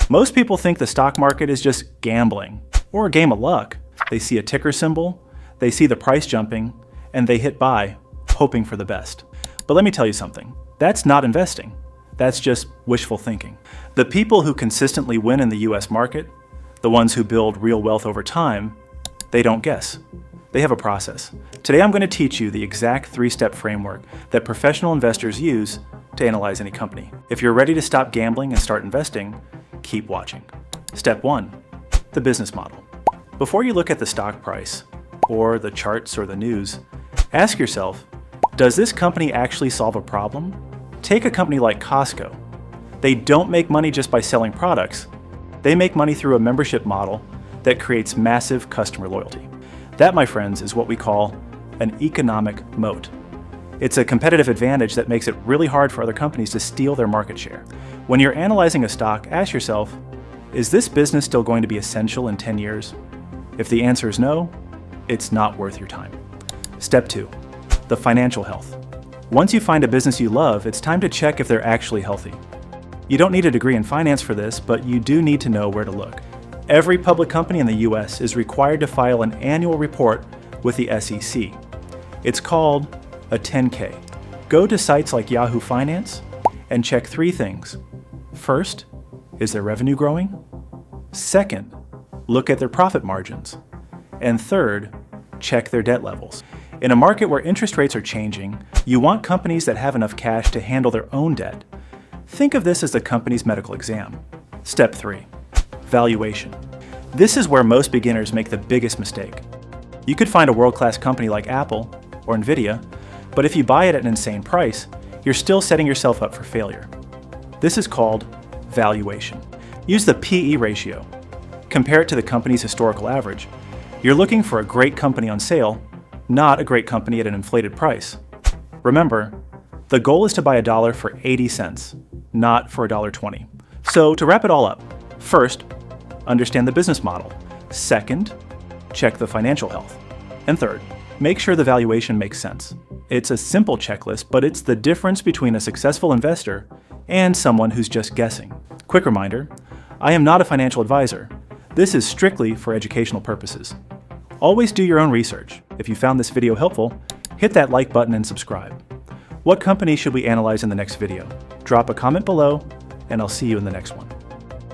Most people think the stock market is just gambling or a game of luck. They see a ticker symbol, they see the price jumping, and they hit buy, hoping for the best. But let me tell you something. That's not investing. That's just wishful thinking. The people who consistently win in the US market, the ones who build real wealth over time, they don't guess. They have a process. Today I'm going to teach you the exact 3-step framework that professional investors use to analyze any company. If you're ready to stop gambling and start investing, keep watching. Step 1, the business model. Before you look at the stock price, or the charts or the news, ask yourself, does this company actually solve a problem? Take a company like Costco. They don't make money just by selling products. They make money through a membership model that creates massive customer loyalty. That, my friends, is what we call an economic moat. It's a competitive advantage that makes it really hard for other companies to steal their market share. When you're analyzing a stock, ask yourself, is this business still going to be essential in 10 years? If the answer is no, it's not worth your time. Step 2, the financial health. Once you find a business you love, it's time to check if they're actually healthy. You don't need a degree in finance for this, but you do need to know where to look. Every public company in the US is required to file an annual report with the SEC. It's called a 10K. Go to sites like Yahoo Finance and check 3 things. First, is their revenue growing? Second, look at their profit margins. And third, check their debt levels. In a market where interest rates are changing, you want companies that have enough cash to handle their own debt. Think of this as the company's medical exam. Step 3, valuation. This is where most beginners make the biggest mistake. You could find a world-class company like Apple or Nvidia, but if you buy it at an insane price, you're still setting yourself up for failure. This is called valuation. Use the PE ratio. Compare it to the company's historical average. You're looking for a great company on sale, not a great company at an inflated price. Remember, the goal is to buy a dollar for 80 cents, not for $1.20. So to wrap it all up, first, understand the business model. Second, check the financial health. And third, make sure the valuation makes sense. It's a simple checklist, but it's the difference between a successful investor and someone who's just guessing. Quick reminder, I am not a financial advisor. This is strictly for educational purposes. Always do your own research. If you found this video helpful, hit that like button and subscribe. What company should we analyze in the next video? Drop a comment below, and I'll see you in the next one.